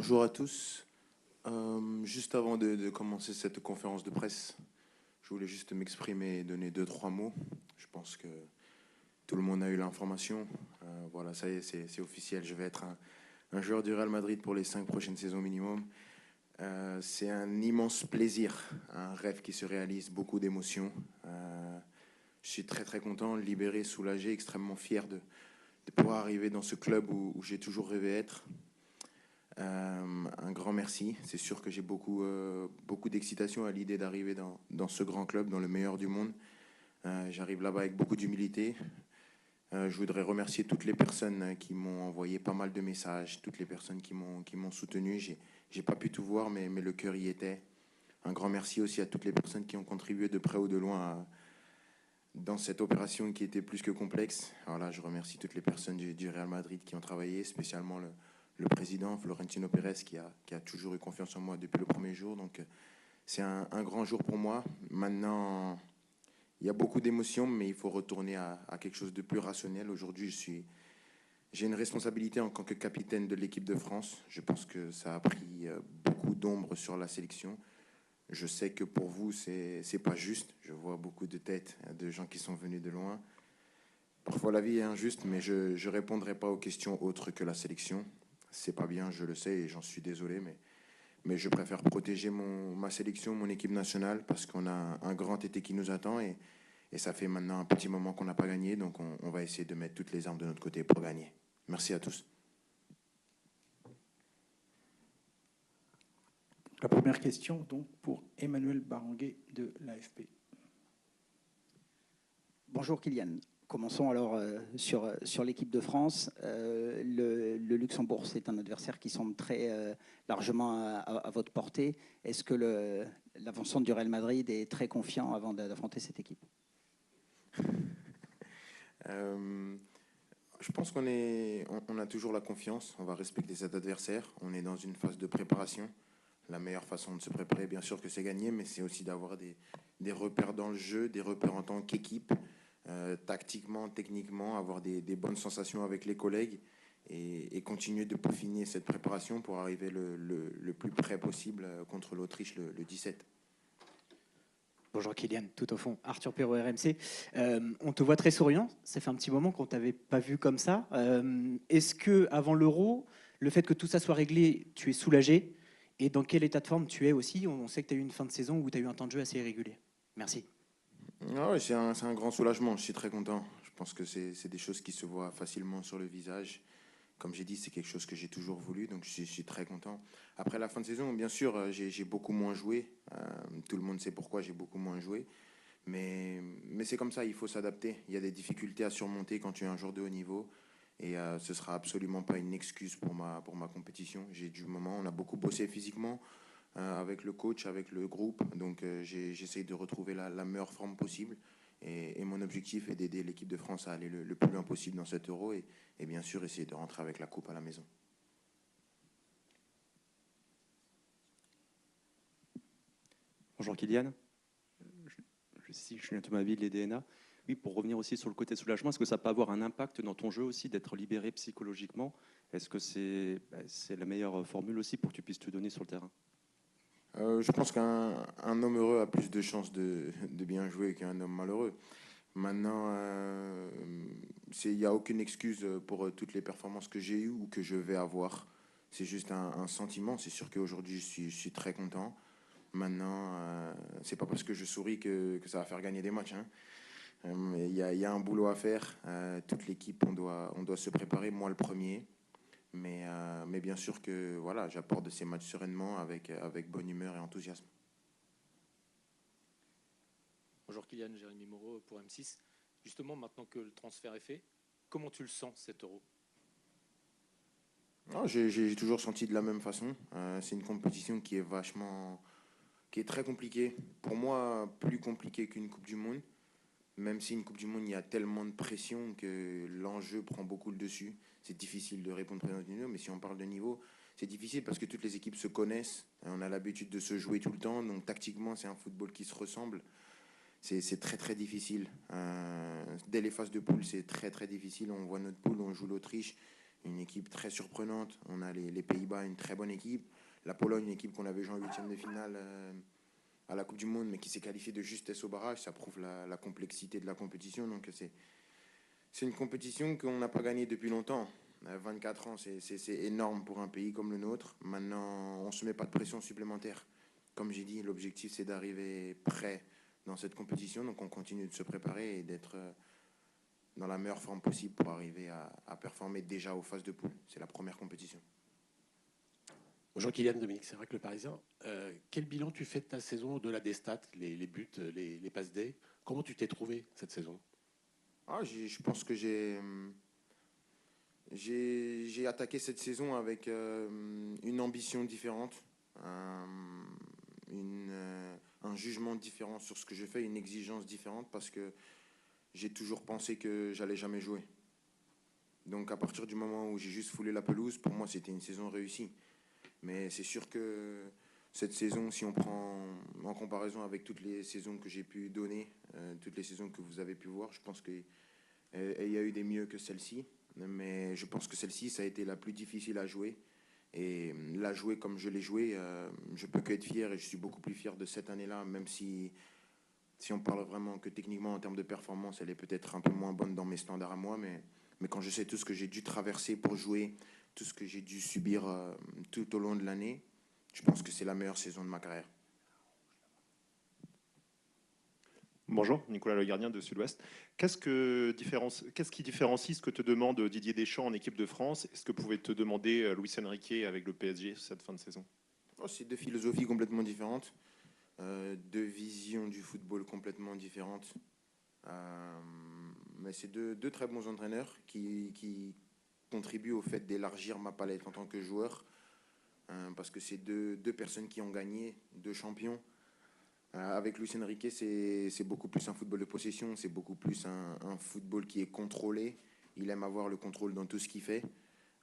Bonjour à tous. Juste avant de commencer cette conférence de presse, je voulais juste m'exprimer et donner deux, trois mots. Je pense que tout le monde a eu l'information. Voilà, ça y est, c'est officiel. Je vais être un joueur du Real Madrid pour les 5 prochaines saisons minimum. C'est un immense plaisir, un rêve qui se réalise, beaucoup d'émotions. Je suis très très content, libéré, soulagé, extrêmement fier de pouvoir arriver dans ce club où j'ai toujours rêvé être. Un grand merci. C'est sûr que j'ai beaucoup d'excitation à l'idée d'arriver dans ce grand club, dans le meilleur du monde. J'arrive là-bas avec beaucoup d'humilité. Je voudrais remercier toutes les personnes qui m'ont envoyé pas mal de messages, toutes les personnes qui m'ont soutenu. J'ai pas pu tout voir, mais le cœur y était. Un grand merci aussi à toutes les personnes qui ont contribué de près ou de loin dans cette opération qui était plus que complexe. Alors là, je remercie toutes les personnes du Real Madrid qui ont travaillé, spécialement le président Florentino Pérez qui a toujours eu confiance en moi depuis le premier jour. Donc c'est un grand jour pour moi. Maintenant, il y a beaucoup d'émotions, mais il faut retourner à quelque chose de plus rationnel. Aujourd'hui, j'ai une responsabilité en tant que capitaine de l'équipe de France. Je pense que ça a pris beaucoup d'ombre sur la sélection. Je sais que pour vous, c'est pas juste. Je vois beaucoup de têtes de gens qui sont venus de loin. Parfois, la vie est injuste, mais je ne répondrai pas aux questions autres que la sélection. C'est pas bien, je le sais, et j'en suis désolé, mais je préfère protéger ma sélection, mon équipe nationale, parce qu'on a un grand été qui nous attend, et ça fait maintenant un petit moment qu'on n'a pas gagné, donc on va essayer de mettre toutes les armes de notre côté pour gagner. Merci à tous. La première question, donc, pour Emmanuel Baranguet de l'AFP. Bonjour Kylian. Commençons alors sur l'équipe de France. Le Luxembourg, c'est un adversaire qui semble très largement à votre portée. Est-ce que l'avancement du Real Madrid est très confiant avant d'affronter cette équipe? Je pense on a toujours la confiance, on va respecter cet adversaire. On est dans une phase de préparation. La meilleure façon de se préparer, bien sûr que c'est gagner, mais c'est aussi d'avoir des repères dans le jeu, des repères en tant qu'équipe, tactiquement, techniquement, avoir des bonnes sensations avec les collègues et continuer de peaufiner cette préparation pour arriver le plus près possible contre l'Autriche le 17. Bonjour Kylian, tout au fond, Arthur Perrault, RMC. On te voit très souriant, ça fait un petit moment qu'on ne t'avait pas vu comme ça. Est-ce que avant l'Euro, le fait que tout ça soit réglé, tu es soulagé? Et dans quel état de forme tu es aussi? On sait que tu as eu une fin de saison où tu as eu un temps de jeu assez irrégulier. Merci. Ah ouais, c'est un grand soulagement, je suis très content. Je pense que c'est des choses qui se voient facilement sur le visage. Comme j'ai dit, c'est quelque chose que j'ai toujours voulu, donc je suis très content. Après la fin de saison, bien sûr, j'ai beaucoup moins joué. Tout le monde sait pourquoi j'ai beaucoup moins joué. Mais c'est comme ça, il faut s'adapter. Il y a des difficultés à surmonter quand tu es un joueur de haut niveau. Et ce ne sera absolument pas une excuse pour ma compétition. J'ai du moment, on a beaucoup bossé physiquement avec le coach, avec le groupe. Donc j'essaie de retrouver la meilleure forme possible. Et mon objectif est d'aider l'équipe de France à aller le plus loin possible dans cet Euro et bien sûr essayer de rentrer avec la coupe à la maison. Bonjour Kylian, je suis Julien Thomaville, les DNA. Oui, pour revenir aussi sur le côté soulagement, est-ce que ça peut avoir un impact dans ton jeu aussi d'être libéré psychologiquement? Est-ce que c'est la meilleure formule aussi pour que tu puisses te donner sur le terrain? Je pense qu'un homme heureux a plus de chances de bien jouer qu'un homme malheureux. Maintenant, il n'y a aucune excuse pour toutes les performances que j'ai eues ou que je vais avoir. C'est juste un sentiment. C'est sûr qu'aujourd'hui, je suis très content. Maintenant, c'est pas parce que je souris que ça va faire gagner des matchs, hein. Il y a un boulot à faire. Toute l'équipe, on doit se préparer, moi le premier. Mais bien sûr que voilà, j'apporte ces matchs sereinement avec bonne humeur et enthousiasme. Bonjour Kylian, Jérémy Moreau pour M6. Justement, maintenant que le transfert est fait, comment tu le sens cet Euro? J'ai toujours senti de la même façon. C'est une compétition qui est très compliquée. Pour moi, plus compliquée qu'une Coupe du Monde. Même si une Coupe du Monde, il y a tellement de pression que l'enjeu prend beaucoup le dessus. C'est difficile de répondre présent du niveau, mais si on parle de niveau, c'est difficile parce que toutes les équipes se connaissent. On a l'habitude de se jouer tout le temps, donc tactiquement, c'est un football qui se ressemble. C'est très très difficile. Dès les phases de poule, c'est très très difficile. On voit notre poule, on joue l'Autriche, une équipe très surprenante. On a les Pays-Bas, une très bonne équipe. La Pologne, une équipe qu'on avait joué en huitième de finale à la Coupe du Monde, mais qui s'est qualifiée de justesse au barrage. Ça prouve la complexité de la compétition. Donc c'est une compétition qu'on n'a pas gagnée depuis longtemps. 24 ans, c'est énorme pour un pays comme le nôtre. Maintenant, on ne se met pas de pression supplémentaire. Comme j'ai dit, l'objectif, c'est d'arriver prêt dans cette compétition. Donc on continue de se préparer et d'être dans la meilleure forme possible pour arriver à performer déjà aux phases de poule. C'est la première compétition. Bonjour Kylian, Dominique Sévrac, Le Parisien. Quel bilan tu fais de ta saison au-delà des stats, les buts, les passes D? Comment tu t'es trouvé cette saison? Je pense que j'ai attaqué cette saison avec une ambition différente, un jugement différent sur ce que je fais, une exigence différente, parce que j'ai toujours pensé que j'allais jamais jouer. Donc à partir du moment où j'ai juste foulé la pelouse, pour moi c'était une saison réussie. Mais c'est sûr que cette saison, si on prend en comparaison avec toutes les saisons que j'ai pu donner, toutes les saisons que vous avez pu voir, je pense qu'il y a eu des mieux que celle-ci. Mais je pense que celle-ci, ça a été la plus difficile à jouer. Et la jouer comme je l'ai joué, je peux que être fier, et je suis beaucoup plus fier de cette année-là, même si on parle vraiment que techniquement, en termes de performance, elle est peut-être un peu moins bonne dans mes standards à moi, mais quand je sais tout ce que j'ai dû traverser pour jouer, tout ce que j'ai dû subir tout au long de l'année, je pense que c'est la meilleure saison de ma carrière. Bonjour, Nicolas Le Gardien de Sud-Ouest. Qu'est-ce qui différencie ce que te demande Didier Deschamps en équipe de France et ce que pouvait te demander Luis Enrique avec le PSG cette fin de saison? C'est deux philosophies complètement différentes, deux visions du football complètement différentes. Mais c'est deux très bons entraîneurs qui contribuent au fait d'élargir ma palette en tant que joueur, parce que c'est deux personnes qui ont gagné, deux champions. Avec Luis Enrique, c'est beaucoup plus un football de possession, c'est beaucoup plus un football qui est contrôlé. Il aime avoir le contrôle dans tout ce qu'il fait.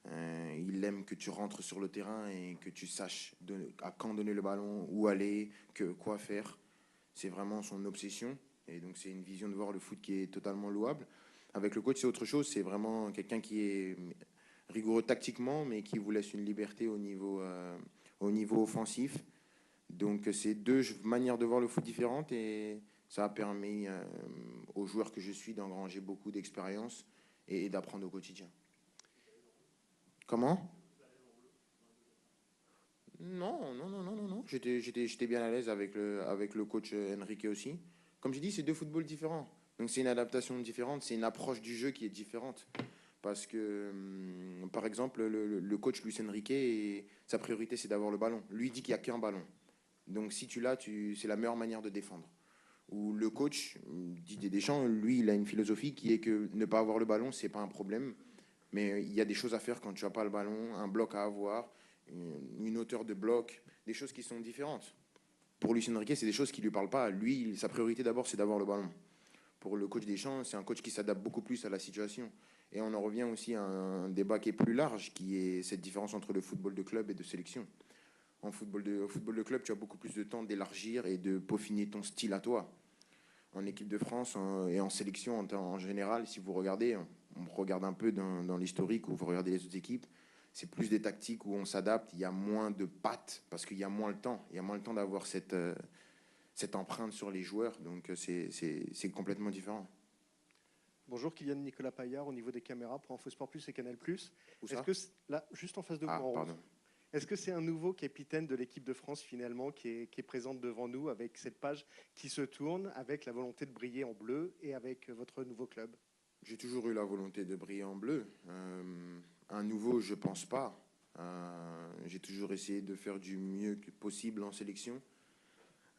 Il aime que tu rentres sur le terrain et que tu saches à quand donner le ballon, où aller, quoi faire. C'est vraiment son obsession. Et donc c'est une vision de voir le foot qui est totalement louable. Avec le coach, c'est autre chose. C'est vraiment quelqu'un qui est rigoureux tactiquement, mais qui vous laisse une liberté au niveau offensif. Donc c'est deux manières de voir le foot différentes, et ça a permis aux joueurs que je suis d'engranger beaucoup d'expérience et d'apprendre au quotidien. Comment? Non. J'étais bien à l'aise avec le coach Enrique aussi. Comme je dis, c'est deux footballs différents. Donc c'est une adaptation différente, c'est une approche du jeu qui est différente. Parce que, par exemple, le coach Luis Enrique, sa priorité c'est d'avoir le ballon. Lui dit qu'il n'y a qu'un ballon. Donc si tu l'as, c'est la meilleure manière de défendre. Ou le coach, Didier Deschamps, lui, il a une philosophie qui est que ne pas avoir le ballon, c'est pas un problème. Mais il y a des choses à faire quand tu n'as pas le ballon, un bloc à avoir, une hauteur de bloc, des choses qui sont différentes. Pour Luis Enrique, c'est des choses qui ne lui parlent pas. Lui, sa priorité d'abord, c'est d'avoir le ballon. Pour le coach Deschamps, c'est un coach qui s'adapte beaucoup plus à la situation. Et on en revient aussi à un débat qui est plus large, qui est cette différence entre le football de club et de sélection. Au football de club, tu as beaucoup plus de temps d'élargir et de peaufiner ton style à toi. En équipe de France et en sélection en général, si vous regardez, on regarde un peu dans l'historique, ou vous regardez les autres équipes, c'est plus des tactiques où on s'adapte, il y a moins de pattes, parce qu'il y a moins le temps. Il y a moins le temps d'avoir cette empreinte sur les joueurs, donc c'est complètement différent. Bonjour, Kylian Nicolas Paillard, au niveau des caméras pour InfoSport Plus et Canal+. Où ça? Là, juste en face de vous, Ah, en pardon. rose. Est-ce que c'est un nouveau capitaine de l'équipe de France finalement qui est présente devant nous avec cette page qui se tourne, avec la volonté de briller en bleu et avec votre nouveau club? J'ai toujours eu la volonté de briller en bleu. Un nouveau, je pense pas. J'ai toujours essayé de faire du mieux possible en sélection.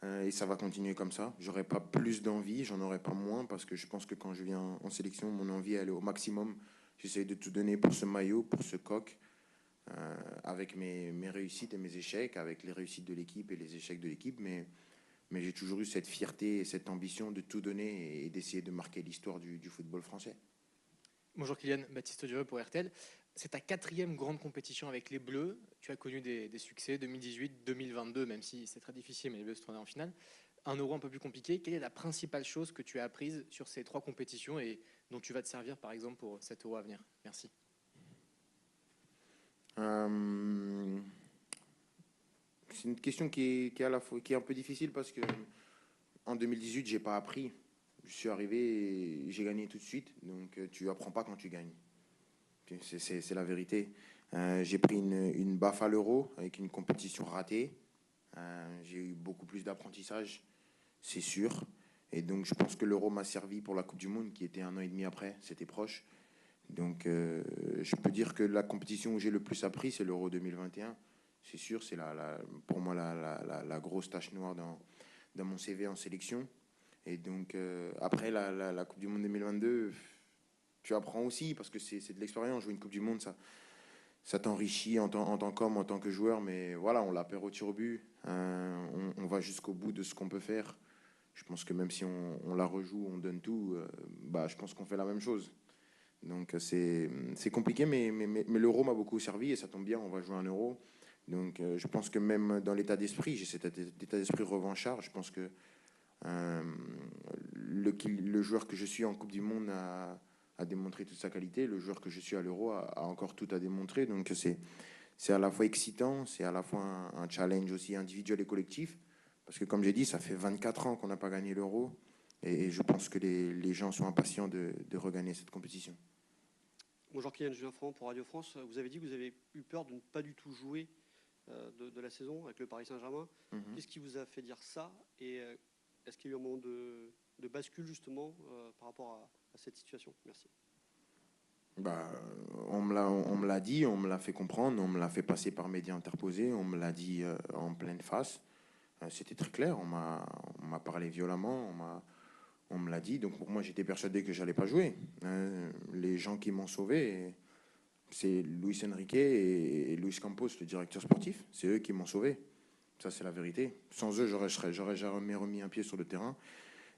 Et ça va continuer comme ça. J'aurai pas plus d'envie, j'en aurai pas moins, parce que je pense que quand je viens en sélection, mon envie elle est au maximum. J'essaie de tout donner pour ce maillot, pour ce coq, avec mes réussites et mes échecs, avec les réussites de l'équipe et les échecs de l'équipe, mais j'ai toujours eu cette fierté et cette ambition de tout donner et d'essayer de marquer l'histoire du football français. Bonjour Kylian, Baptiste Dureux pour RTL. C'est ta 4e grande compétition avec les Bleus. Tu as connu des succès 2018, 2022, même si c'est très difficile, mais les Bleus se tournaient en finale. Un Euro un peu plus compliqué. Quelle est la principale chose que tu as apprise sur ces 3 compétitions et dont tu vas te servir par exemple pour cet Euro à venir? Merci. Euh, c'est une question qui est à la fois, qui est un peu difficile parce que en 2018, j'ai pas appris. Je suis arrivé et j'ai gagné tout de suite. Donc, tu apprends pas quand tu gagnes. C'est la vérité. J'ai pris une baffe à l'Euro avec une compétition ratée. J'ai eu beaucoup plus d'apprentissage, c'est sûr. Et donc, je pense que l'Euro m'a servi pour la Coupe du Monde, qui était 1 an et demi après. C'était proche. Donc, je peux dire que la compétition où j'ai le plus appris, c'est l'Euro 2021. C'est sûr, c'est pour moi la grosse tache noire dans mon CV en sélection. Et donc, après la Coupe du Monde 2022, tu apprends aussi, parce que c'est de l'expérience. Jouer une Coupe du Monde, ça t'enrichit en tant qu'homme, en tant que joueur. Mais voilà, on la perd au tir au but. On va jusqu'au bout de ce qu'on peut faire. Je pense que même si on la rejoue, on donne tout, je pense qu'on fait la même chose. Donc c'est compliqué, mais l'euro m'a beaucoup servi et ça tombe bien, on va jouer un euro. Donc je pense que même dans l'état d'esprit, j'ai cet état d'esprit revanchard. Je pense que euh, le joueur que je suis en Coupe du Monde a démontré toute sa qualité. Le joueur que je suis à l'euro a encore tout à démontrer. Donc c'est à la fois excitant, c'est à la fois un challenge aussi individuel et collectif. Parce que comme j'ai dit, ça fait 24 ans qu'on n'a pas gagné l'euro. Et je pense que les gens sont impatients de regagner cette compétition. Bonjour Kylian, Julien Franc pour Radio France. Vous avez dit que vous avez eu peur de ne pas du tout jouer de la saison avec le Paris Saint-Germain. Qu'est-ce qui vous a fait dire ça? Et est-ce qu'il y a eu un moment de bascule justement par rapport à cette situation? Merci. On me l'a dit, on me l'a fait comprendre, on me l'a fait passer par médias interposés, on me l'a dit en pleine face. C'était très clair, on m'a parlé violemment, on me l'a dit. Donc pour moi, j'étais persuadé que j'allais pas jouer. Les gens qui m'ont sauvé, c'est Luis Enrique et Luis Campos, le directeur sportif. C'est eux qui m'ont sauvé. Ça, c'est la vérité. Sans eux, j'aurais jamais remis un pied sur le terrain.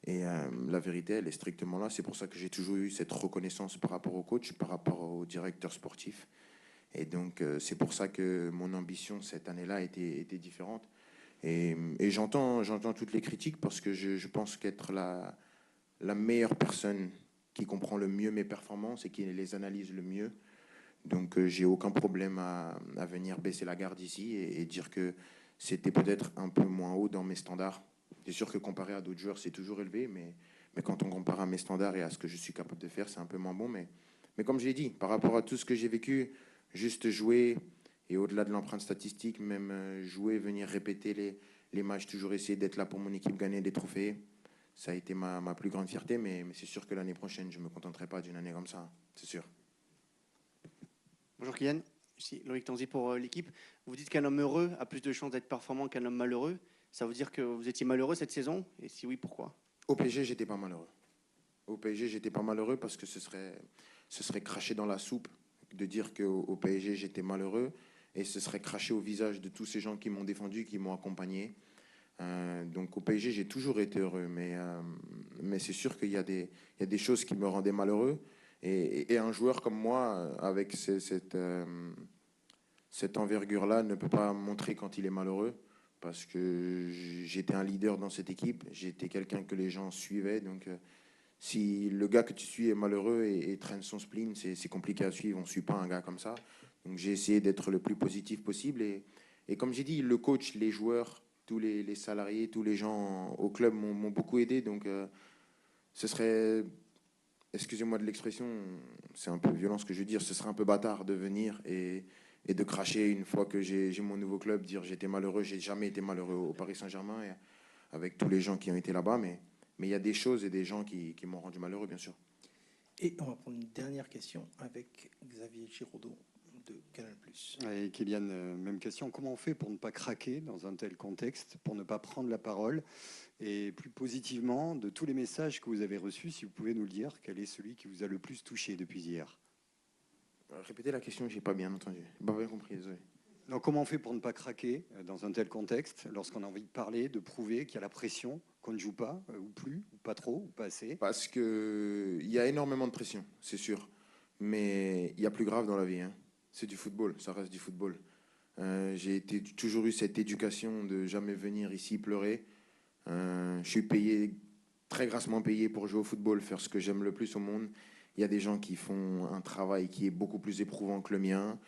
Et la vérité, elle est strictement là. C'est pour ça que j'ai toujours eu cette reconnaissance par rapport au coach, par rapport au directeur sportif. Et donc, c'est pour ça que mon ambition cette année-là était différente. Et j'entends toutes les critiques parce que je pense qu'être la meilleure personne qui comprend le mieux mes performances et qui les analyse le mieux. Donc, j'ai aucun problème à venir baisser la garde ici et dire que c'était peut-être un peu moins haut dans mes standards. C'est sûr que comparé à d'autres joueurs, c'est toujours élevé, mais quand on compare à mes standards et à ce que je suis capable de faire, c'est un peu moins bon. Mais comme je l'ai dit, par rapport à tout ce que j'ai vécu, juste jouer et au-delà de l'empreinte statistique, même jouer, venir répéter les matchs, toujours essayer d'être là pour mon équipe, gagner des trophées, ça a été ma plus grande fierté. Mais c'est sûr que l'année prochaine, je ne me contenterai pas d'une année comme ça, c'est sûr. Bonjour Kylian, ici Loïc Tanzi pour l'équipe. Vous dites qu'un homme heureux a plus de chances d'être performant qu'un homme malheureux. Ça veut dire que vous étiez malheureux cette saison? Et si oui, pourquoi? Au PSG, j'étais pas malheureux. Au PSG, j'étais pas malheureux parce que ce serait cracher dans la soupe de dire qu'au PSG, j'étais malheureux. Et ce serait cracher au visage de tous ces gens qui m'ont défendu, qui m'ont accompagné. Donc au PSG, j'ai toujours été heureux. Mais c'est sûr qu'il y a des choses qui me rendaient malheureux. Et un joueur comme moi, avec cette envergure-là, ne peut pas montrer quand il est malheureux. Parce que j'étais un leader dans cette équipe, j'étais quelqu'un que les gens suivaient. Donc, si le gars que tu suis est malheureux et traîne son spleen, c'est compliqué à suivre. On ne suit pas un gars comme ça. Donc, j'ai essayé d'être le plus positif possible. Et comme j'ai dit, le coach, les joueurs, tous les salariés, tous les gens au club m'ont beaucoup aidé. Donc, ce serait, excusez-moi de l'expression, c'est un peu violent ce que je veux dire, ce serait un peu bâtard de venir et de cracher une fois que j'ai mon nouveau club, dire j'étais malheureux, j'ai jamais été malheureux au Paris Saint-Germain et avec tous les gens qui ont été là-bas, mais il y a des choses et des gens qui m'ont rendu malheureux, bien sûr. Et on va prendre une dernière question avec Xavier Giraudot de Canal+. Et Kylian, même question. Comment on fait pour ne pas craquer dans un tel contexte, pour ne pas prendre la parole? Et plus positivement, de tous les messages que vous avez reçus, si vous pouvez nous le dire, quel est celui qui vous a le plus touché depuis hier? Répétez la question, j'ai pas bien entendu. J'ai pas bien compris, désolé. Donc, comment on fait pour ne pas craquer dans un tel contexte, lorsqu'on a envie de parler, de prouver qu'il y a la pression, qu'on ne joue pas, ou plus, ou pas trop, ou pas assez? Parce qu'il y a énormément de pression, c'est sûr. Mais il y a plus grave dans la vie. Hein. C'est du football, ça reste du football. J'ai toujours eu cette éducation de jamais venir ici pleurer. Je suis payé, très grassement payé pour jouer au football, faire ce que j'aime le plus au monde. Il y a des gens qui font un travail qui est beaucoup plus éprouvant que le mien,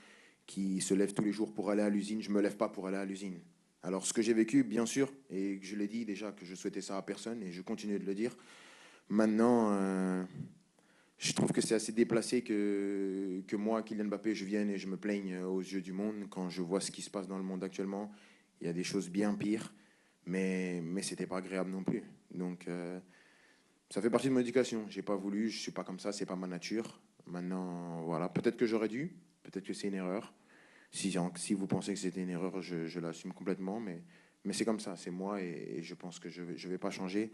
qui se lèvent tous les jours pour aller à l'usine. Je ne me lève pas pour aller à l'usine. Alors, ce que j'ai vécu, bien sûr, et je l'ai dit déjà que je souhaitais ça à personne, et je continue de le dire. Maintenant, je trouve que c'est assez déplacé que moi, Kylian Mbappé, je vienne et je me plaigne aux yeux du monde quand je vois ce qui se passe dans le monde actuellement. Il y a des choses bien pires, mais ce n'était pas agréable non plus. Donc, ça fait partie de mon éducation. Je n'ai pas voulu, je ne suis pas comme ça, ce n'est pas ma nature. Maintenant, voilà, peut-être que j'aurais dû, peut-être que c'est une erreur. Si vous pensez que c'était une erreur, je l'assume complètement, mais c'est comme ça, c'est moi et je pense que je vais pas changer.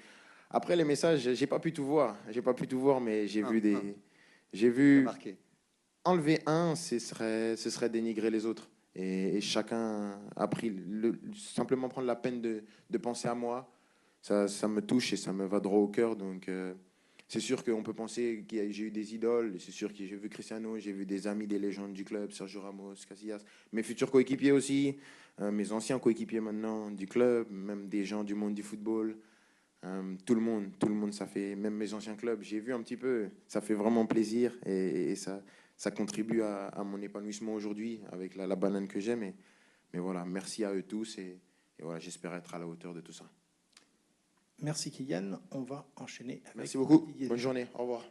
Après les messages, j'ai pas pu tout voir, mais j'ai vu Marqué. enlever un, ce serait dénigrer les autres. Et chacun a pris simplement prendre la peine de penser à moi. Ça me touche et ça me va droit au cœur. Donc c'est sûr qu'on peut penser que j'ai eu des idoles. C'est sûr que j'ai vu Cristiano, j'ai vu des amis, des légendes du club, Sergio Ramos, Casillas, mes futurs coéquipiers aussi, mes anciens coéquipiers maintenant du club, même des gens du monde du football. Tout le monde, ça fait, même mes anciens clubs, j'ai vu un petit peu, ça fait vraiment plaisir et ça contribue à mon épanouissement aujourd'hui avec la banane que j'aime. Mais voilà, merci à eux tous et voilà, j'espère être à la hauteur de tout ça. Merci Kylian. On va enchaîner avec Merci beaucoup. Didier Bonne journée. Au revoir.